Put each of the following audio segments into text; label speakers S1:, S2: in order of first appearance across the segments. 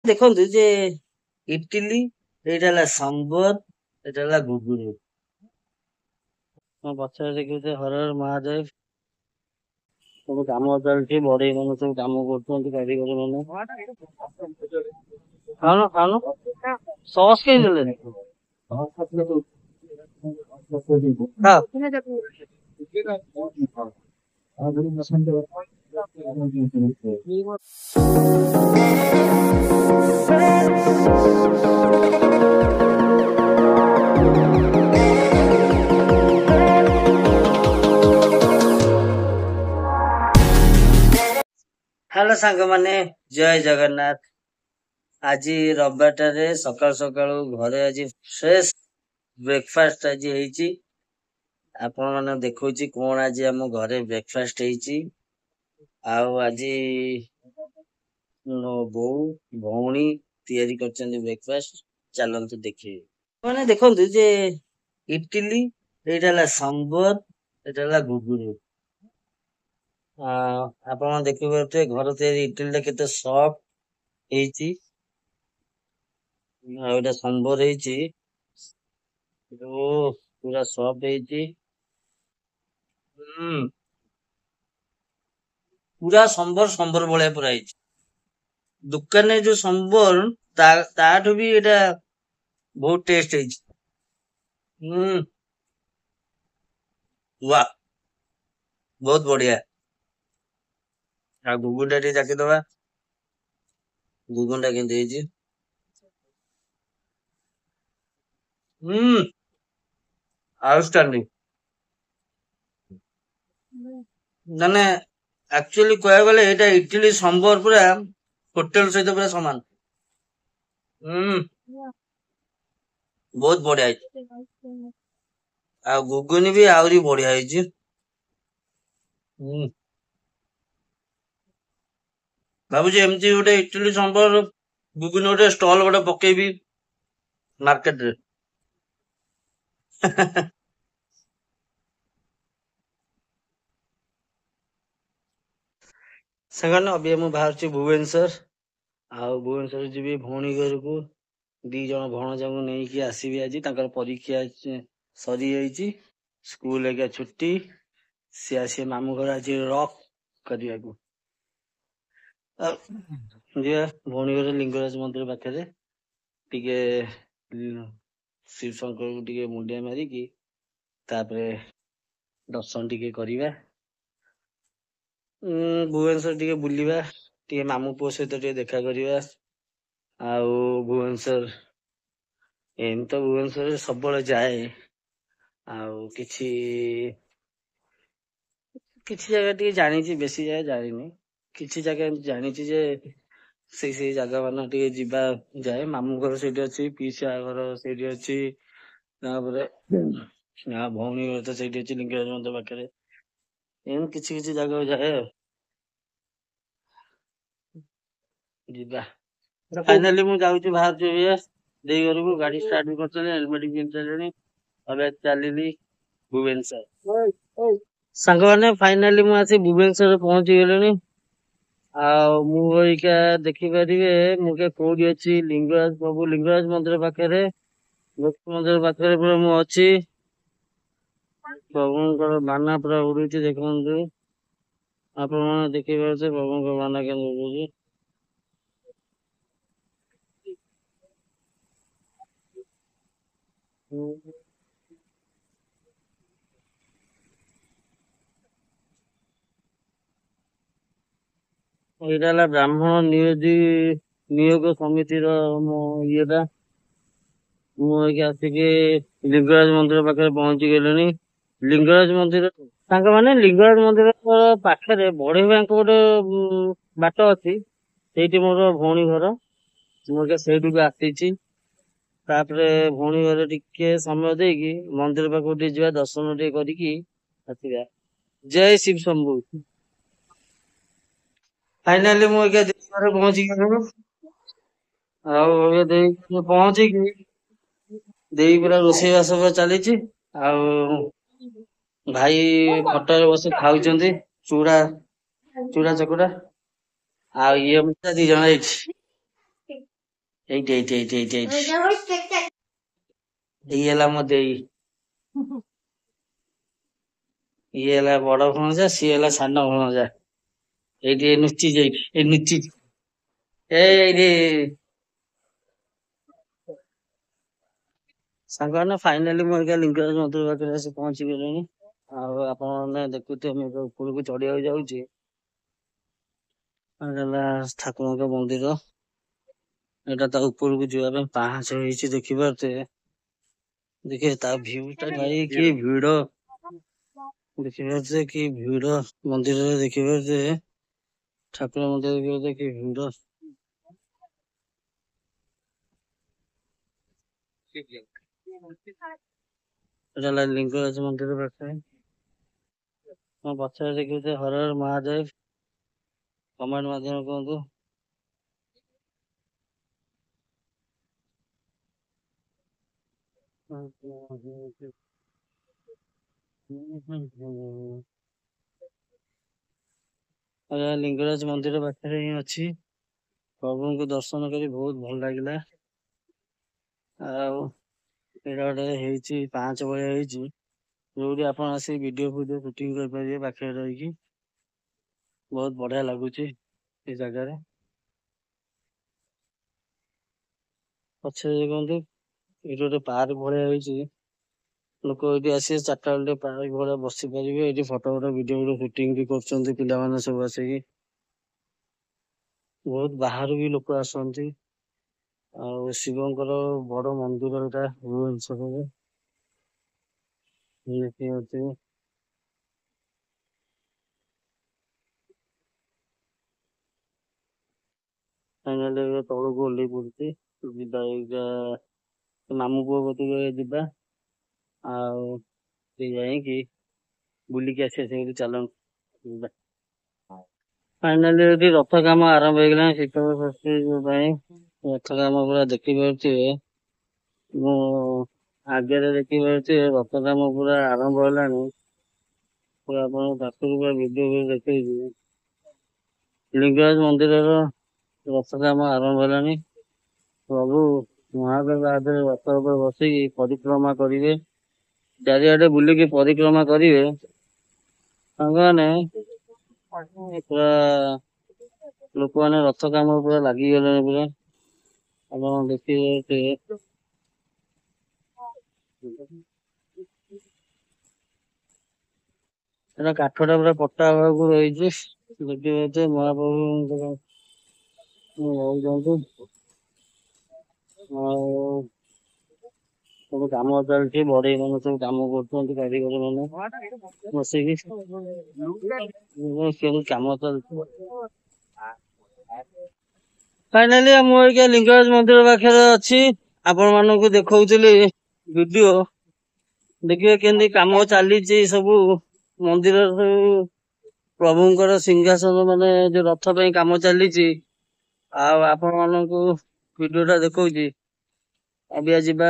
S1: ଦେଖନ୍ତୁ ଯେ ଇଟିଲି, ଏଇଟା ହେଲା ସମ୍ବର, ଏଇଟା ହେଲା ଘୁଗୁନି। ମୋ ପଛରେ ଦେଖିବେ ହରହର ମହାଦେବ ସବୁ କାମ ଚାଲିଛି, ବଢେଇ ମାନେ ସବୁ କାମ କରୁଛନ୍ତି, କାରିଗର ମାନେ। ଖାଉନ ଖାଉନ, ସସ୍ କେହି ଦେଲେନି? ଖାଅ। ହ୍ୟାଲୋ ସାଙ୍ଗମାନେ, ଜୟ ଜଗନ୍ନାଥ। ଆଜି ରବିବାରଟାରେ ସକାଳୁ ସକାଳୁ ଘରେ ଆଜି ଫ୍ରେଶ ବ୍ରେକଫାଷ୍ଟ ଆଜି ହେଇଛି। ଆପଣ ମାନେ ଦେଖଉଛି କଣ ଆଜି ଆମ ଘରେ ବ୍ରେକଫାଷ୍ଟ ହେଇଛି। ଆଉ ଆଜି ମୋ ବୋଉ ଭଉଣୀ ତିଆରି କରିଛନ୍ତି ବ୍ରେକଫାଷ୍ଟ, ଚାଲନ୍ତୁ ଦେଖିବେ। ମାନେ ଦେଖନ୍ତୁ ଯେ ଇଟିଲି, ଏଇଟା ହେଲା ସମ୍ବର, ଏଇଟା ହେଲା ଘୁଗୁନି। ଆପଣ ଦେଖିପାରୁଥିବେ ଘର ତିଆରି ଇଟିଲିଟା କେତେ ସଫ୍ଟ ହେଇଛି, ଆଉ ଏଇଟା ସମ୍ବର ହେଇଛି, ପୁରା ସଫ୍ଟ ହେଇଛି। ପୁରା ସମ୍ବର ଭଳିଆ ପୁରା ହେଇଛି। ଦୋକାନରେ ଯୋଉ ସମ୍ବର ତାଠୁ ବି ଏଇଟା ବହୁତ ଟେଷ୍ଟ ହେଇଛି। ୱାହ, ବହୁତ ବଢିଆ। ଆଉ ଘୁଗୁନି ଟା ଟିକେ ଚାଖିଦବା, ଘୁଗୁନି ଟା କେମିତି ହେଇଛି। ଆଉଟଷ୍ଟାଣ୍ଡିଂ। ମାନେ ଆକ୍ଚୁଆଲି କହିବାକୁ ଗଲେ ଏଇଟା ଇଟିଲି ସମ୍ବର ପୁରା ହୋଟେଲ ସହିତ ପୁରା ସମାନ। ବହୁତ ବଢିଆ ହେଇଛି। ଆଉ ଘୁଗୁନି ବି ଆହୁରି ବଢିଆ ହେଇଛି। ଭାବୁଛି ଏମିତି ଗୋଟେ ଇଟିଲି ସମ୍ବର ଘୁଗୁନି ଗୋଟେ ଷ୍ଟଲ ଗୋଟେ ପକେଇବି ମାର୍କେଟରେ। ସାଙ୍ଗମାନେ ଅବିକା ମୁଁ ବାହାରୁଛି ଭୁବନେଶ୍ୱର, ଆଉ ଭୁବନେଶ୍ୱର ଯିବି ଭଉଣୀ ଘରକୁ। 2 ଜଣ ଭଣଜାଙ୍କୁ ନେଇକି ଆସିବି ଆଜି, ତାଙ୍କର ପରୀକ୍ଷା ସରିଯାଇଛି, ସ୍କୁଲ ଏକା ଛୁଟି। ସିଏ ଆସିବେ ମାମୁଁ ଘର ଆଜି ରକ୍ କରିବାକୁ। ଯିବା ଭଉଣୀ ଘର ଲିଙ୍ଗରାଜ ମନ୍ଦିର ପାଖରେ ଟିକେ ଶିବ ଶଙ୍କରକୁ ଟିକେ ମୁଣ୍ଡିଆ ମାରିକି ତାପରେ ଦର୍ଶନ ଟିକେ କରିବା। ଭୁବନେଶ୍ୱର ଟିକେ ବୁଲିବା, ଟିକେ ମାମୁଁ ପୁଅ ସହିତ ଟିକେ ଦେଖା କରିବା। ଆଉ ଭୁବନେଶ୍ୱର, ଏମିତି ତ ଭୁବନେଶ୍ୱରରେ ସବୁବେଳେ ଯାଏ। ଆଉ କିଛି ଜାଗା ଟିକେ ଜାଣିଛି, ବେଶୀ ଜାଗା ଜାଣିନି। କିଛି ଜାଗା ଏମିତି ଜାଣିଛି ଯେ ସେଇ ଜାଗା ମାନ ଟିକେ ଯିବା ଯାଏ। ମାମୁଁ ଘର ସେଇଠି ଅଛି, ପିଇସା ଘର ସେଇଠି ଅଛି, ତାପରେ ଭଉଣୀ ଘର ତ ସେଇଠି ଅଛି ଲିଙ୍ଗରାଜ ମନ୍ଦିର ପାଖରେ। ଏମିତି କିଛି ଜାଗାକୁ ଯାଏ ଆଉ। ଯିବା। ଫାଇନାଲି ମୁଁ ଯାଉଛି, ବାହାରୁଛି ଦେଇ ଘରକୁ। ଗାଡି ଷ୍ଟାର୍ଟ ବି କରିସାରିଲିଣି, ହେଲମେଟ ପିନ୍ଧି ସାରିଲିଣି। ଏବେ ଚାଲିଲି ଭୁବନେଶ୍ୱର। ସାଙ୍ଗମାନେ ଫାଇନାଲି ମୁଁ ଆସି ଭୁବନେଶ୍ୱରରେ ପହଞ୍ଚି ଗଲିଣି। ଆଉ ମୁଁ ଏଇକା ଦେଖିପାରିବେ ମୁଁ କୋଉଠି ଅଛି, ଲିଙ୍ଗରାଜ ମନ୍ଦିର ପାଖରେ। ମନ୍ଦିର ପାଖରେ ପୁରା ମୁଁ ଅଛି। ପ୍ରଭୁଙ୍କର ବାନା ପୁରା ଉଡୁଛି, ଦେଖନ୍ତୁ ଆପଣ ମାନେ ଦେଖିପାରୁଥିବେ ପ୍ରଭୁଙ୍କ ବାନା କେମିତି ଉଡୁଛି। ଏଇଟା ହେଲା ବ୍ରାହ୍ମଣ ନିಯೋଗ ସମିତିର ଇଏଟା। ମୁଁ ଏଇକି ଆସିକି ଲିଙ୍ଗରାଜ ମନ୍ଦିର ପାଖରେ ପହଞ୍ଚି ଗଲିଣି। ଲିଙ୍ଗରାଜ ମନ୍ଦିର ସାଙ୍ଗମାନେ, ଲିଙ୍ଗରାଜ ମନ୍ଦିର ପାଖରେ ବଢେଇ ଭାଇଙ୍କ ଗୋଟେ ବାଟ ଅଛି, ସେଇଠି ମୋର ଭଉଣୀ ଘର। ମୁଁ ସେଇଠିକୁ ଆସିଛି। ତାପରେ ଭଉଣୀ ଘରେ ଟିକେ ସମୟ ଦେଇକି ମନ୍ଦିର ପାଖକୁ ଟିକେ ଯିବା, ଦର୍ଶନ ଟିକେ କରିକି ଆସିବା। ଜୟ ଶିବ ଶମ୍ଭୁ। ଫାଇନାଲି ମୁଁ ଦେଇ ଘରେ ପହଞ୍ଚି ଗଲିଣି। ଆଉ ଦେଇ ପହଞ୍ଚିକି ଦେଇ ପୁରା ରୋଷେଇ ବାସ ପୁରା ଚାଲିଛି। ଆଉ ଭାଇ ଖଟରେ ବସି ଖାଉଛନ୍ତି ଚୁଡା ଚକୁଡା। ଆଉ ଇଏ 2 ଜଣ ଏଇଠି।
S2: ଏଇଠି ଏଇ ହେଲା ମୋ ଦେଇ, ଇଏ ହେଲା ବଡ ଭଣଜା, ସିଏ ହେଲା ସାନ ଭଣଜା। ଏଇଠି ନୁଚିଛି, ଏଇ ନୁଚିଛି, ଏଇଠି ସାଙ୍ଗମାନେ ଫାଇନାଲି ମୁଁ ଏଇକା ଲିଙ୍ଗରାଜ ମନ୍ଦିର ପାଖରେ ଆସି ପହଞ୍ଚି ଗଲିଣି। ଆଉ ଆପଣ ମାନେ ଦେଖୁଥିବେ ମୁଁ ଏବେ ଉପରକୁ ଚଢିବାକୁ ଯାଉଛି। ଏଇଟା ହେଲା ଠାକୁରଙ୍କ ମନ୍ଦିର। ଏଇଟା ତା ଉପରକୁ ଯିବା ପାଇଁ ପାହାଚ ହେଇଛି, ଦେଖିପାରୁଥିବେ। ଦେଖିବେ ତା ଭିଉ ଟା ଭାଇ କି ଭିଡ, ଦେଖିପାରୁଥିବେ କି ଭିଡ ମନ୍ଦିରରେ, ଦେଖିପାରୁଥିବେ ଠାକୁର ମନ୍ଦିର ଦେଖିପାରୁଥିବେ କି ଭିଡ। ଏଟା ହେଲା ଲିଙ୍ଗରାଜ ମନ୍ଦିର ପାଖରେ। ମୋ ପଛରେ ଦେଖିବେ ହର ହର ମହାଦେବ, କମେଣ୍ଟ ମାଧ୍ୟମରେ କୁହନ୍ତୁ। ଲିଙ୍ଗରାଜ ମନ୍ଦିର ପାଖରେ ହିଁ ଅଛି। ପ୍ରଭୁଙ୍କୁ ଦର୍ଶନ କରି ବହୁତ ଭଲ ଲାଗିଲା। ଆଉ ଏଇଟା ଗୋଟେ ହେଇଛି ପାହାଚ ଭଳିଆ ହେଇଛି, ଯୋଉଠି ଆପଣ ଆସି ଭିଡିଓ ଫିଡିଓ ସୁଟିଂ କରିପାରିବେ ପାଖରେ ରହିକି। ବହୁତ ବଢିଆ ଲାଗୁଛି ଏ ଜାଗାରେ। ପଛରେ ଦେଖନ୍ତୁ ଏଇଠି ଗୋଟେ ପାର୍କ ଭଳିଆ ହେଇଛି, ଲୋକ ଏଇଠି ଆସିବେ ଚାରିଟା ବେଳେ ପାର୍କ ଭଳିଆ ବସି ପାରିବେ। ଏଇଠି ଫଟୋ ଭିଡିଓ ସୁଟିଂ ବି କରୁଛନ୍ତି ପିଲାମାନେ ସବୁ ଆସିକି। ବହୁତ ବାହାରୁ ବି ଲୋକ ଆସନ୍ତି। ଆଉ ଶିବଙ୍କର ବଡ ମନ୍ଦିର ଏଟା ଭୁବନେଶ୍ୱରରେ। ଫାଇନାଲି ତଳକୁ ଓହ୍ଲେଇ ପଡୁଛି, ଯିବା ଏଇଟା ମାମୁଁ ପୁଅ କତିକି ଯିବା। ଆଉ ଯାଇକି ବୁଲିକି ଆସିବା ସେଇଠି, ଚାଲନ୍ତୁ। ଫାଇନାଲି ଏଠି ରଥ କାମ ଆରମ୍ଭ ହେଇଗଲାଣି ଶୀତଳ ଷଷ୍ଠୀ ପାଇଁ। ରଥ କାମ ପୁରା ଦେଖିପାରୁଥିବେ, ମୁଁ ଆଗରେ ଦେଖିପାରୁଥିବେ ରଥ କାମ ପୁରା ଆରମ୍ଭ ହେଲାଣି। ପୁରା ଆପଣଙ୍କ ପାଖରୁ ପୁରା ଭିଡିଓ ଦେଖେଇବି। ଲିଙ୍ଗରାଜ ମନ୍ଦିରର ରଥ କାମ ଆରମ୍ଭ ହେଲାଣି। ପ୍ରଭୁ ମହାଦେବ ଆଦେବ ରଥ ଉପରେ ବସିକି ପରିକ୍ରମା କରିବେ, ଚାରିଆଡେ ବୁଲିକି ପରିକ୍ରମା କରିବେ। ସାଙ୍ଗମାନେ ପୁରା ଲୋକମାନେ ରଥ କାମ ପୁରା ଲାଗିଗଲେଣି ପୁରା, ଆପଣ ଦେଖିବେ। ଏଟା କାଠଟା ପୁରା କଟା ହବାକୁ ରହିଛି, ଦେଖିବେ ମହାପ୍ରଭୁଙ୍କର ରହୁଛନ୍ତି। ଆଉ ସବୁ କାମ ଚାଲିଛି, ବଢେଇ ମାନେ ସବୁ କାମ କରୁଛନ୍ତି, କାରିଗର ମାନେ ବସିକି ସବୁ କାମ ଚାଲିଛି। ଫାଇନାଲି ମୁଁ ଏଇକା ଲିଙ୍ଗରାଜ ମନ୍ଦିର ପାଖରେ ଅଛି, ଆପଣ ମାନଙ୍କୁ ଦେଖଉଥିଲି ଭିଡିଓ। ଦେଖିବେ କେମିତି କାମ ଚାଲିଛି ସବୁ ମନ୍ଦିର, ସବୁ ପ୍ରଭୁଙ୍କର ସିଂହାସନ ମାନେ ଯୋଉ ରଥ ପାଇଁ କାମ ଚାଲିଛି। ଆଉ ଆପଣ ମାନଙ୍କୁ ଭିଡିଓ ଟା ଦେଖଉଛି। ଏବେ ଯିବା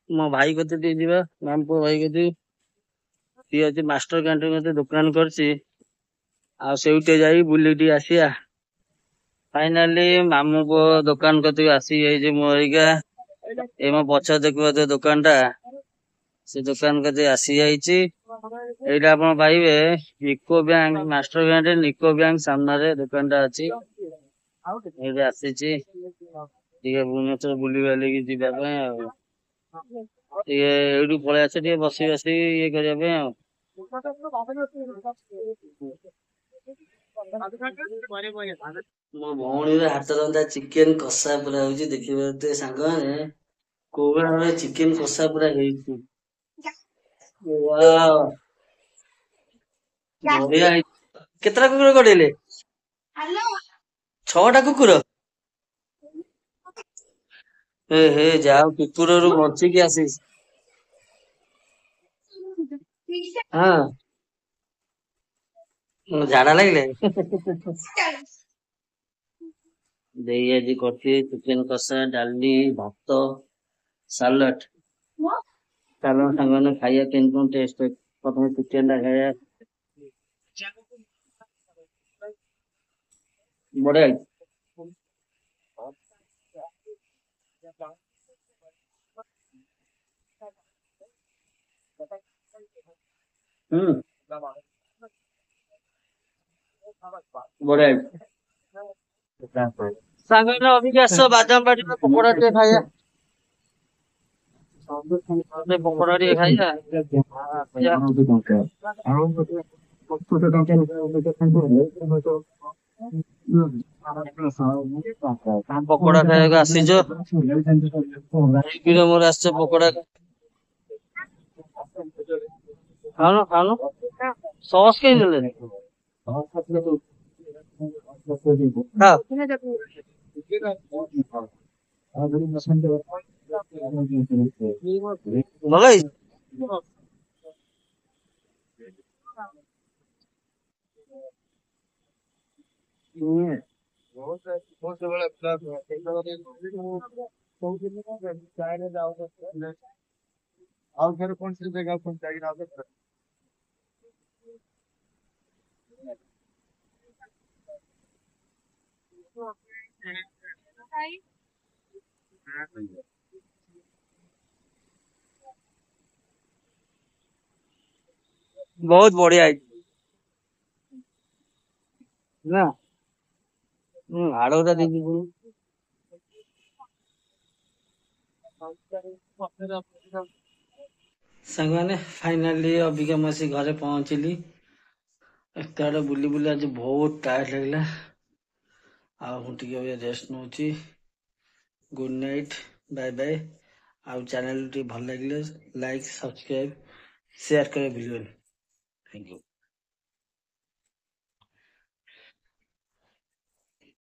S2: ମୋ ଭାଇ କତିକି ଟିକେ ଯିବା, ମାମୁଁ ପୁଅ ଭାଇ କତିକି। ସିଏ ଅଛି ମାଷ୍ଟର କ୍ୟାଣ୍ଟିନ ଦୋକାନ କରିଛି, ଆଉ ସେଇଠି ଯାଇ ବୁଲି ଟିକେ ଆସିବା। ଫାଇନାଲି ମାମୁଁ ପୁଅ ଦୋକାନ କତିକି ଆସିଯାଇଛି ମୁଁ ଏଇକା। ଏଇ ମୋ ପଛ ଦେଖିପାରୁଥିବେ ଦୋକାନ ଟା, ସେ ଦୋକାନ କତିକି ଆସି ଯାଇଛି। ଏଇଟା ଆପଣ ପାଇବେ UCO bank, master canteen UCO bank ସାମ୍ନାରେ ଦୋକାନ ଟା ଅଛି। ଏଇଠି ଆସିଛି ଟିକେ ଭୁବନେଶ୍ୱର ବୁଲି ବାଲିକି ଯିବା ପାଇଁ। ଆଉ ଟିକେ ଏଇଠୁ ପଳେଇ ଆସେ ଟିକେ ବସି ବସି ଇଏ କରିବା ପାଇଁ। ଆଉ ମୋ ଭଉଣୀର ହାତ ରନ୍ଧା ଚିକେନ କଷା ପୁରା ହଉଛି, ଦେଖିପାରୁଥିବେ ସାଙ୍ଗମାନେ କୋଉ ଭଳିଆ ଚିକେନ କଷା ପୁରା ହେଇଛି। ୱାଓ, ବଢିଆ ହେଇଛି। କେତେଟା କୁକୁର କଢେଇଲେ? 6ଟା କୁକୁର। ହେ ହେ, ଯାଉ କୁକୁରରୁ ବଞ୍ଚିକି ଆସିଛି। ହଁ, ଝାଡା ଲାଗିଲେ। ଦେଇ ଆଜି କରିଛି ଚିକେନ କଷା, ଡାଲି, ଭାତ, ସାଲାଡ। ଚାଲୁନ ସାଙ୍ଗମାନେ ଖାଇବା କେମିତି କଣ ଟେଷ୍ଟ। ପ୍ରଥମେ ଚିକେନ ଟା ଖାଇବା। ବଢିଆ ହେଇଛି।
S1: ବଢିଆ
S2: ସାଙ୍ଗମାନେ ଅବିକା ଆସ ବାଦାମ ବାଡିର ପକୋଡା ଟିକେ ଖାଇବା। ପକୋଡା ଟିକେ ଖାଇବା। ପକୋଡା ଖାଇବାକୁ ଆସିଛ, ମୋର ଆସିଛ ପକୋଡା। ଖାଉନ ଖାଉନ, ସସ୍ କେହି ଦେଲେନି। ଭଲ ହେଇଛି। बहुत बढ़िया है ना। आड़ोटा देखी सागवाने फाइनाली अबिका मसी घरे पहुंचली। एते आड़े बुली बुली आज बहुत टायर्ड लगला। रेस्ट नौची। Good night, bye bye. आ चैनल टी भल लगे लाइक सब्सक्राइब शेयर करे भूलिबेन। Thank you.